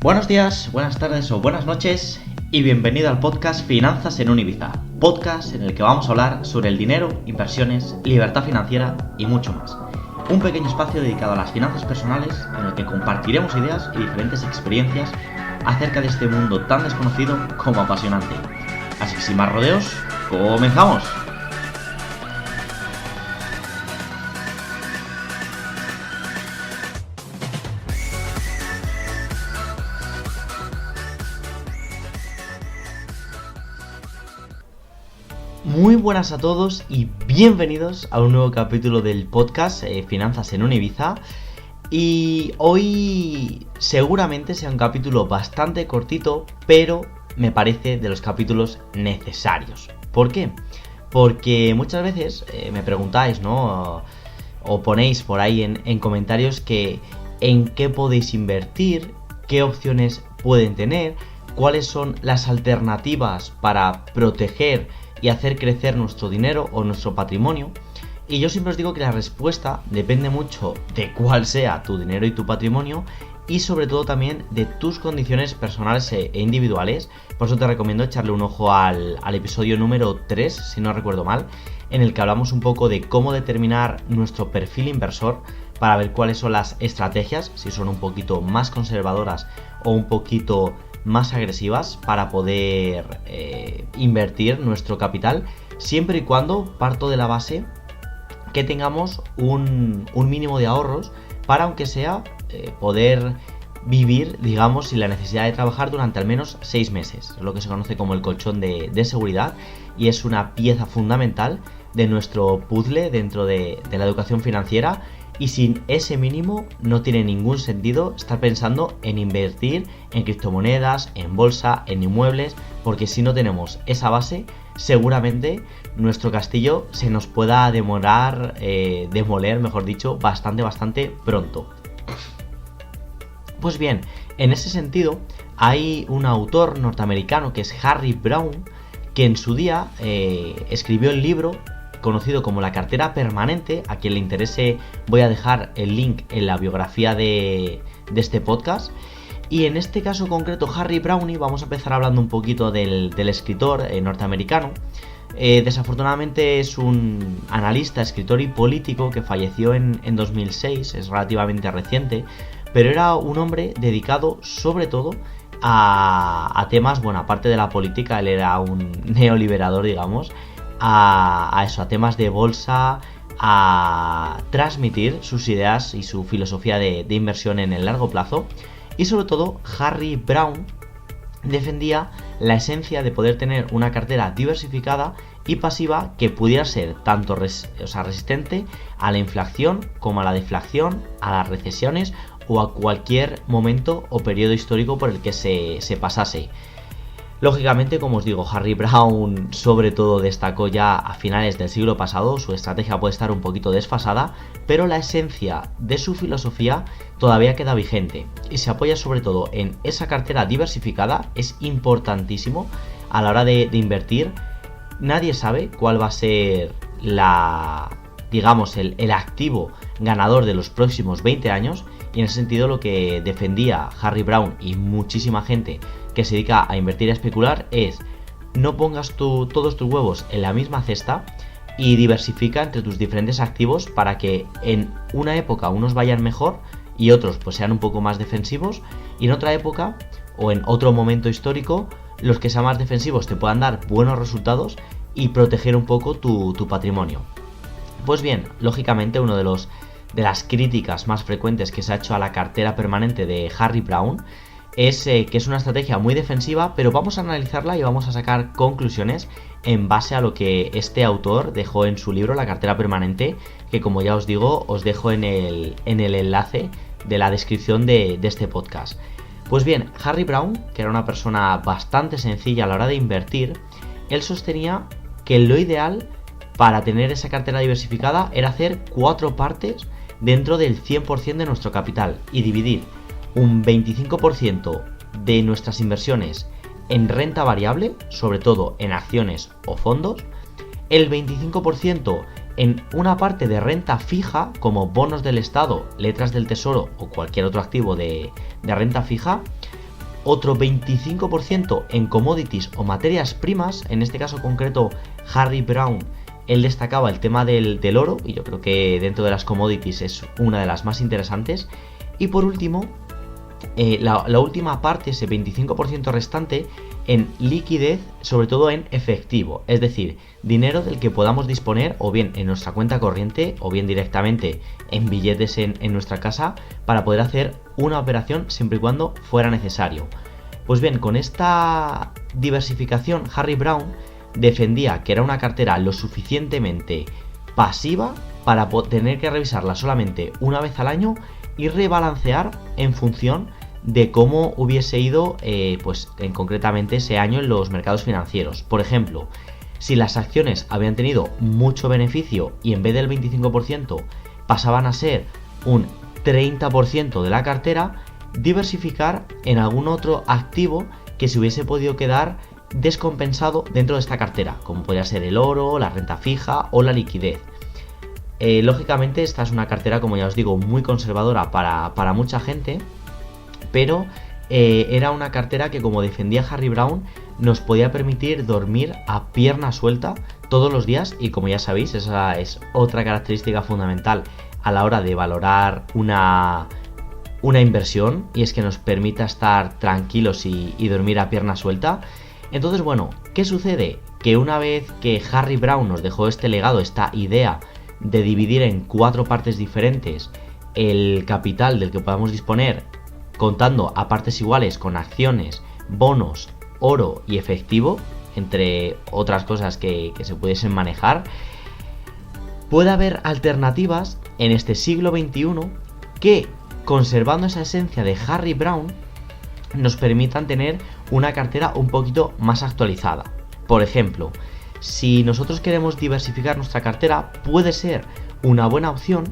Buenos días, buenas tardes o buenas noches y bienvenido al podcast Finanzas en un Ibiza, podcast en el que vamos a hablar sobre el dinero, inversiones, libertad financiera y mucho más. Un pequeño espacio dedicado a las finanzas personales en el que compartiremos ideas y diferentes experiencias acerca de este mundo tan desconocido como apasionante. Así que sin más rodeos, ¡comenzamos! Muy buenas a todos y bienvenidos a un nuevo capítulo del podcast Finanzas en un Ibiza. Y hoy seguramente sea un capítulo bastante cortito, pero me parece de los capítulos necesarios. ¿Por qué? Porque muchas veces me preguntáis, ¿no? O ponéis por ahí en comentarios que en qué podéis invertir, qué opciones pueden tener, cuáles son las alternativas para proteger y hacer crecer nuestro dinero o nuestro patrimonio. Y yo siempre os digo que la respuesta depende mucho de cuál sea tu dinero y tu patrimonio y sobre todo también de tus condiciones personales e individuales. Por eso te recomiendo echarle un ojo al episodio número 3, si no recuerdo mal, en el que hablamos un poco de cómo determinar nuestro perfil inversor para ver cuáles son las estrategias, si son un poquito más conservadoras o un poquito más agresivas para poder invertir nuestro capital, siempre y cuando parto de la base que tengamos un mínimo de ahorros para, aunque sea, poder vivir, digamos, sin la necesidad de trabajar durante al menos 6 meses. Es lo que se conoce como el colchón de seguridad y es una pieza fundamental de nuestro puzzle dentro de la educación financiera. Y sin ese mínimo no tiene ningún sentido estar pensando en invertir en criptomonedas, en bolsa, en inmuebles, porque si no tenemos esa base, seguramente nuestro castillo se nos pueda demoler, mejor dicho, bastante pronto. Pues bien, en ese sentido, hay un autor norteamericano que es Harry Browne, que en su día escribió el libro conocido como La Cartera Permanente. A quien le interese voy a dejar el link en la biografía de este podcast. Y en este caso concreto, Harry Browne, vamos a empezar hablando un poquito del escritor norteamericano. Desafortunadamente es un analista, escritor y político que falleció en 2006, es relativamente reciente, pero era un hombre dedicado sobre todo a temas, bueno, aparte de la política, él era un neoliberador, digamos, a temas de bolsa, a transmitir sus ideas y su filosofía de inversión en el largo plazo. Y sobre todo, Harry Browne defendía la esencia de poder tener una cartera diversificada y pasiva que pudiera ser tanto resistente a la inflación como a la deflación, a las recesiones o a cualquier momento o periodo histórico por el que se pasase. Lógicamente, como os digo, Harry Browne sobre todo destacó ya a finales del siglo pasado, su estrategia puede estar un poquito desfasada, pero la esencia de su filosofía todavía queda vigente y se apoya sobre todo en esa cartera diversificada. Es importantísimo a la hora de invertir. Nadie sabe cuál va a ser el activo ganador de los próximos 20 años y en ese sentido lo que defendía Harry Browne y muchísima gente que se dedica a invertir y a especular es: no pongas todos tus huevos en la misma cesta y diversifica entre tus diferentes activos para que en una época unos vayan mejor y otros pues sean un poco más defensivos, y en otra época o en otro momento histórico los que sean más defensivos te puedan dar buenos resultados y proteger un poco tu patrimonio. Pues bien, lógicamente una de las críticas más frecuentes que se ha hecho a la cartera permanente de Harry Browne es que es una estrategia muy defensiva, pero vamos a analizarla y vamos a sacar conclusiones en base a lo que este autor dejó en su libro La Cartera Permanente, que como ya os digo, os dejo en el enlace de la descripción de este podcast. Pues bien, Harry Browne, que era una persona bastante sencilla a la hora de invertir, él sostenía que lo ideal para tener esa cartera diversificada era hacer 4 partes dentro del 100% de nuestro capital y dividir un 25% de nuestras inversiones en renta variable, sobre todo en acciones o fondos, el 25% en una parte de renta fija como bonos del Estado, letras del Tesoro o cualquier otro activo de renta fija, otro 25% en commodities o materias primas, en este caso concreto Harry Browne, él destacaba el tema del oro, y yo creo que dentro de las commodities es una de las más interesantes. Y por último, la última parte, ese 25% restante, en liquidez, sobre todo en efectivo, es decir, dinero del que podamos disponer o bien en nuestra cuenta corriente o bien directamente en billetes en nuestra casa para poder hacer una operación siempre y cuando fuera necesario. Pues bien, con esta diversificación, Harry Browne defendía que era una cartera lo suficientemente pasiva para tener que revisarla solamente una vez al año y rebalancear en función de cómo hubiese ido concretamente ese año en los mercados financieros. Por ejemplo, si las acciones habían tenido mucho beneficio y en vez del 25% pasaban a ser un 30% de la cartera, diversificar en algún otro activo que se hubiese podido quedar descompensado dentro de esta cartera, como podría ser el oro, la renta fija o la liquidez. Lógicamente esta es una cartera, como ya os digo, muy conservadora para mucha gente, pero era una cartera que, como defendía Harry Browne, nos podía permitir dormir a pierna suelta todos los días, y como ya sabéis, esa es otra característica fundamental a la hora de valorar una inversión, y es que nos permita estar tranquilos y dormir a pierna suelta. Entonces, bueno, ¿qué sucede? Que una vez que Harry Browne nos dejó este legado, esta idea de dividir en 4 partes diferentes el capital del que podamos disponer, contando a partes iguales con acciones, bonos, oro y efectivo, entre otras cosas que se pudiesen manejar, puede haber alternativas en este siglo XXI que, conservando esa esencia de Harry Browne, nos permitan tener una cartera un poquito más actualizada. Por ejemplo, si nosotros queremos diversificar nuestra cartera, puede ser una buena opción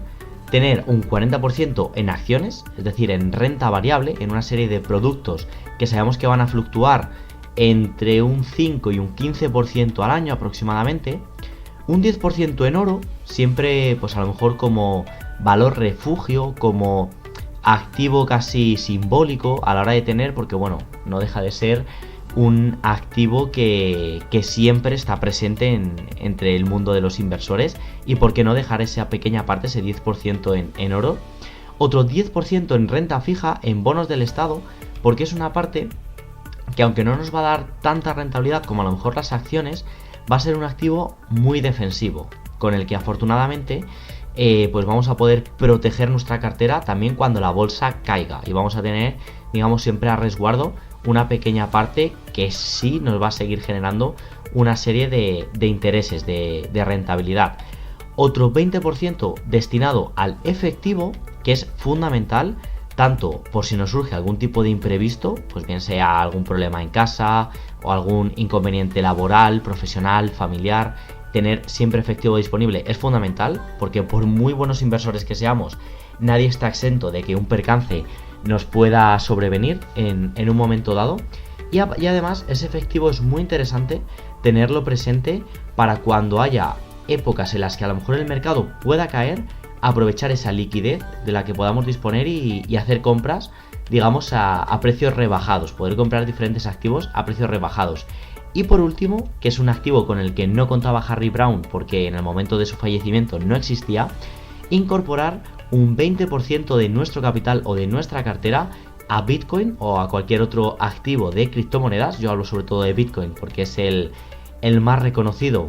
tener un 40% en acciones, es decir, en renta variable, en una serie de productos que sabemos que van a fluctuar entre un 5 y un 15% al año aproximadamente, un 10% en oro, siempre pues a lo mejor como valor refugio, como activo casi simbólico a la hora de tener, porque bueno, no deja de ser un activo que siempre está presente entre el mundo de los inversores, y por qué no dejar esa pequeña parte, ese 10% en oro, otro 10% en renta fija, en bonos del Estado, porque es una parte que, aunque no nos va a dar tanta rentabilidad como a lo mejor las acciones, va a ser un activo muy defensivo, con el que afortunadamente pues vamos a poder proteger nuestra cartera también cuando la bolsa caiga, y vamos a tener, digamos, siempre a resguardo una pequeña parte que sí nos va a seguir generando una serie de intereses, de rentabilidad. Otro 20% destinado al efectivo, que es fundamental tanto por si nos surge algún tipo de imprevisto, pues bien sea algún problema en casa o algún inconveniente laboral, profesional, familiar. Tener siempre efectivo disponible es fundamental, porque por muy buenos inversores que seamos, nadie está exento de que un percance nos pueda sobrevenir en un momento dado. Y además ese efectivo es muy interesante tenerlo presente para cuando haya épocas en las que a lo mejor el mercado pueda caer, aprovechar esa liquidez de la que podamos disponer y hacer compras, digamos, a precios rebajados, poder comprar diferentes activos a precios rebajados. Y por último, que es un activo con el que no contaba Harry Browne porque en el momento de su fallecimiento no existía, incorporar un 20% de nuestro capital o de nuestra cartera a Bitcoin o a cualquier otro activo de criptomonedas. Yo hablo sobre todo de Bitcoin porque es el más reconocido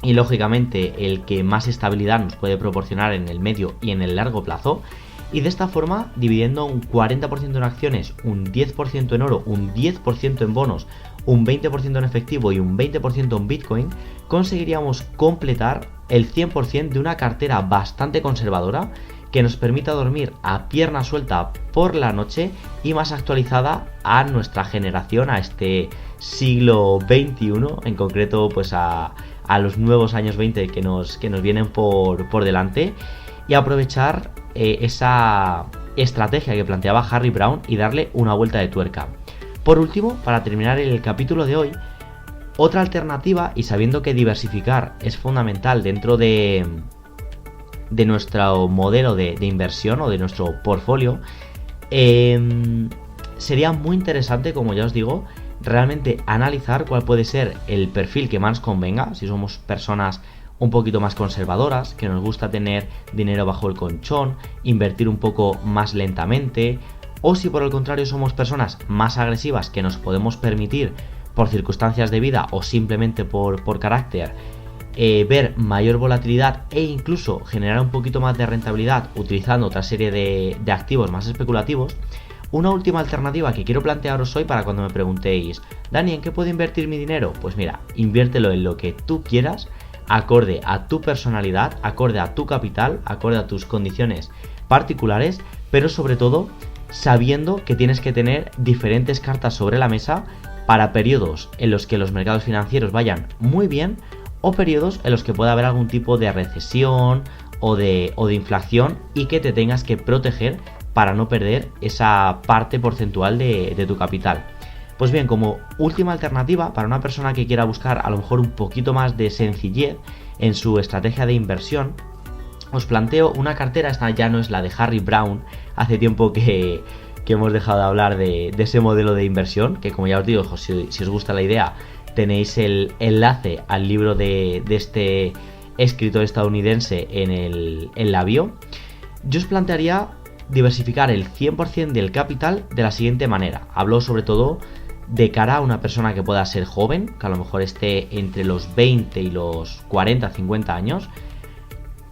y lógicamente el que más estabilidad nos puede proporcionar en el medio y en el largo plazo. Y de esta forma, dividiendo un 40% en acciones, un 10% en oro, un 10% en bonos, un 20% en efectivo y un 20% en Bitcoin, conseguiríamos completar el 100% de una cartera bastante conservadora que nos permita dormir a pierna suelta por la noche y más actualizada a nuestra generación, a este siglo XXI, en concreto pues a los nuevos años 20 que nos vienen por delante, y aprovechar esa estrategia que planteaba Harry Browne y darle una vuelta de tuerca. Por último, para terminar el capítulo de hoy, otra alternativa, y sabiendo que diversificar es fundamental dentro de nuestro modelo de inversión o de nuestro portfolio, sería muy interesante, como ya os digo, realmente analizar cuál puede ser el perfil que más convenga, si somos personas un poquito más conservadoras, que nos gusta tener dinero bajo el colchón, invertir un poco más lentamente, o si por el contrario somos personas más agresivas que nos podemos permitir por circunstancias de vida o simplemente por carácter ver mayor volatilidad e incluso generar un poquito más de rentabilidad utilizando otra serie de activos más especulativos. Una última alternativa que quiero plantearos hoy para cuando me preguntéis, Dani, ¿en qué puedo invertir mi dinero? Pues mira, inviértelo en lo que tú quieras, acorde a tu personalidad, acorde a tu capital, acorde a tus condiciones particulares, pero sobre todo sabiendo que tienes que tener diferentes cartas sobre la mesa para periodos en los que los mercados financieros vayan muy bien o periodos en los que pueda haber algún tipo de recesión o de inflación y que te tengas que proteger para no perder esa parte porcentual de tu capital. Pues bien, como última alternativa para una persona que quiera buscar a lo mejor un poquito más de sencillez en su estrategia de inversión, os planteo una cartera. Esta ya no es la de Harry Brown, hace tiempo que hemos dejado de hablar de ese modelo de inversión, que como ya os digo, si os gusta la idea, tenéis el enlace al libro de este escritor estadounidense en la bio. Yo os plantearía diversificar el 100% del capital de la siguiente manera. Hablo sobre todo de cara a una persona que pueda ser joven, que a lo mejor esté entre los 20 y los 40, 50 años,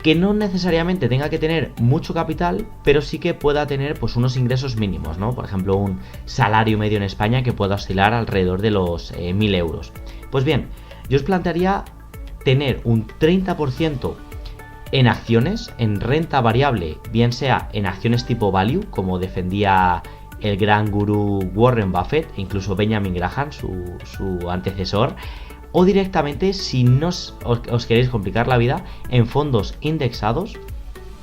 que no necesariamente tenga que tener mucho capital, pero sí que pueda tener pues unos ingresos mínimos, ¿no? Por ejemplo, un salario medio en España que pueda oscilar alrededor de los 1.000 euros. Pues bien, yo os plantearía tener un 30% en acciones, en renta variable, bien sea en acciones tipo value, como defendía el gran gurú Warren Buffett, e incluso Benjamin Graham, su antecesor, o directamente, si no os queréis complicar la vida, en fondos indexados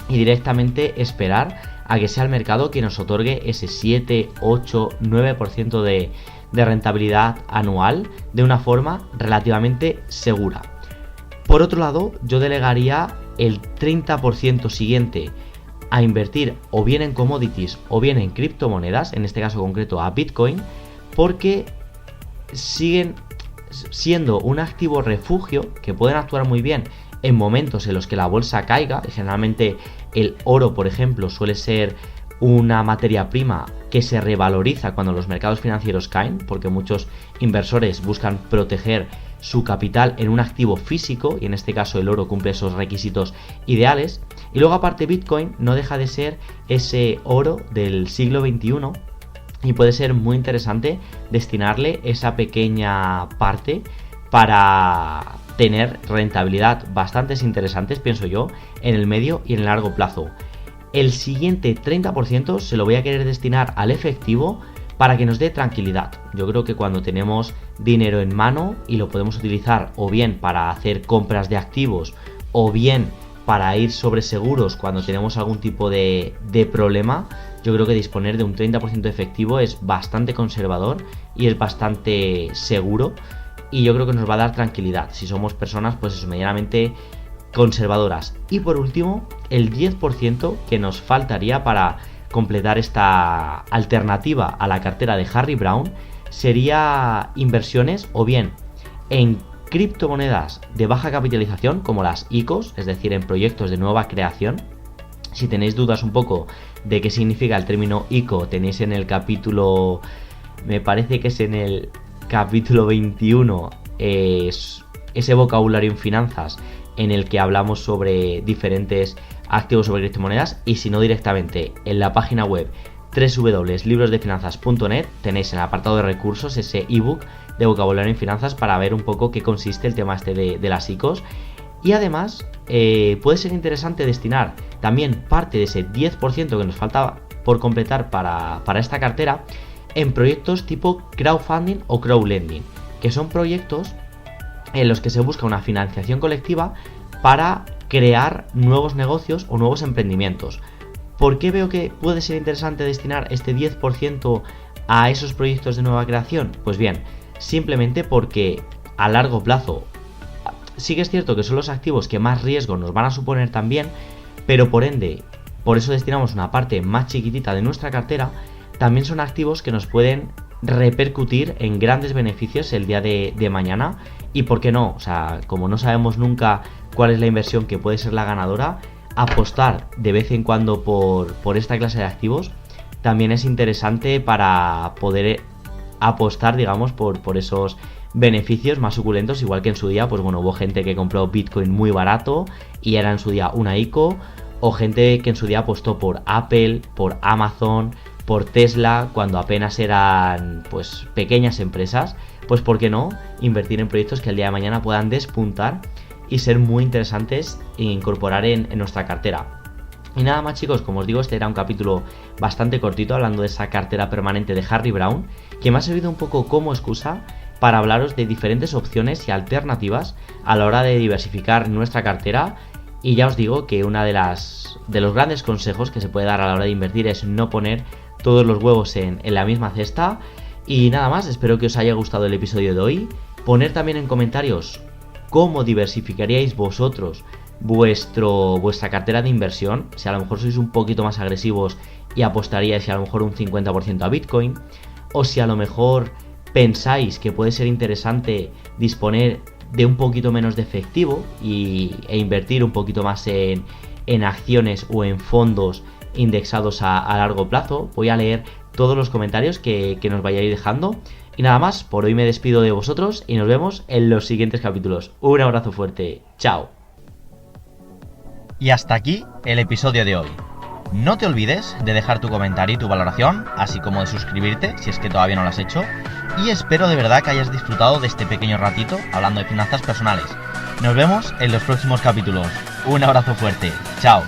y directamente esperar a que sea el mercado quien nos otorgue ese 7, 8, 9% de rentabilidad anual de una forma relativamente segura. Por otro lado, yo delegaría el 30% siguiente a invertir o bien en commodities o bien en criptomonedas, en este caso concreto a Bitcoin, porque siguen siendo un activo refugio que pueden actuar muy bien en momentos en los que la bolsa caiga. Generalmente el oro, por ejemplo, suele ser una materia prima que se revaloriza cuando los mercados financieros caen, porque muchos inversores buscan proteger su capital en un activo físico, y en este caso el oro cumple esos requisitos ideales. Y luego aparte Bitcoin no deja de ser ese oro del siglo XXI, y puede ser muy interesante destinarle esa pequeña parte para tener rentabilidad bastante interesantes, pienso yo, en el medio y en el largo plazo. El siguiente 30% se lo voy a querer destinar al efectivo para que nos dé tranquilidad. Yo creo que cuando tenemos dinero en mano y lo podemos utilizar o bien para hacer compras de activos o bien para ir sobre seguros cuando tenemos algún tipo de problema, yo creo que disponer de un 30% efectivo es bastante conservador y es bastante seguro, y yo creo que nos va a dar tranquilidad si somos personas pues eso, medianamente conservadoras. Y por último, el 10% que nos faltaría para completar esta alternativa a la cartera de Harry Brown sería inversiones o bien en criptomonedas de baja capitalización como las ICOs, es decir, en proyectos de nueva creación. Si tenéis dudas un poco de qué significa el término ICO, tenéis en el capítulo, me parece que es en el capítulo 21, ese vocabulario en finanzas en el que hablamos sobre diferentes activos sobre criptomonedas, y si no directamente en la página web www.librosdefinanzas.net tenéis en el apartado de recursos ese ebook de vocabulario en finanzas para ver un poco qué consiste el tema este de las ICOs. Y además puede ser interesante destinar también parte de ese 10% que nos falta por completar para esta cartera en proyectos tipo crowdfunding o crowdlending, que son proyectos en los que se busca una financiación colectiva para crear nuevos negocios o nuevos emprendimientos. ¿Por qué veo que puede ser interesante destinar este 10% a esos proyectos de nueva creación? Pues bien, simplemente porque a largo plazo sí que es cierto que son los activos que más riesgo nos van a suponer también, pero por ende, por eso destinamos una parte más chiquitita de nuestra cartera, también son activos que nos pueden repercutir en grandes beneficios el día de mañana. Y por qué no, o sea, como no sabemos nunca cuál es la inversión que puede ser la ganadora, apostar de vez en cuando por esta clase de activos también es interesante para poder apostar, digamos, por esos beneficios más suculentos. Igual que en su día, pues bueno, hubo gente que compró Bitcoin muy barato y era en su día una ICO, o gente que en su día apostó por Apple, por Amazon, por Tesla, cuando apenas eran pues pequeñas empresas. Pues por qué no invertir en proyectos que el día de mañana puedan despuntar y ser muy interesantes e incorporar en nuestra cartera. Y nada más, chicos, como os digo, este era un capítulo bastante cortito hablando de esa cartera permanente de Harry Brown, que me ha servido un poco como excusa para hablaros de diferentes opciones y alternativas a la hora de diversificar nuestra cartera. Y ya os digo que una de los grandes consejos que se puede dar a la hora de invertir es no poner todos los huevos en la misma cesta. Y nada más, espero que os haya gustado el episodio de hoy. Poner también en comentarios cómo diversificaríais vosotros vuestra cartera de inversión, si a lo mejor sois un poquito más agresivos y apostaríais a lo mejor un 50% a Bitcoin, o si a lo mejor pensáis que puede ser interesante disponer de un poquito menos de efectivo e invertir un poquito más en acciones o en fondos indexados a largo plazo. Voy a leer todos los comentarios que nos vayáis dejando. Y nada más, por hoy me despido de vosotros y nos vemos en los siguientes capítulos. Un abrazo fuerte, chao. Y hasta aquí el episodio de hoy. No te olvides de dejar tu comentario y tu valoración, así como de suscribirte si es que todavía no lo has hecho. Y espero de verdad que hayas disfrutado de este pequeño ratito hablando de finanzas personales. Nos vemos en los próximos capítulos. Un abrazo fuerte. Chao.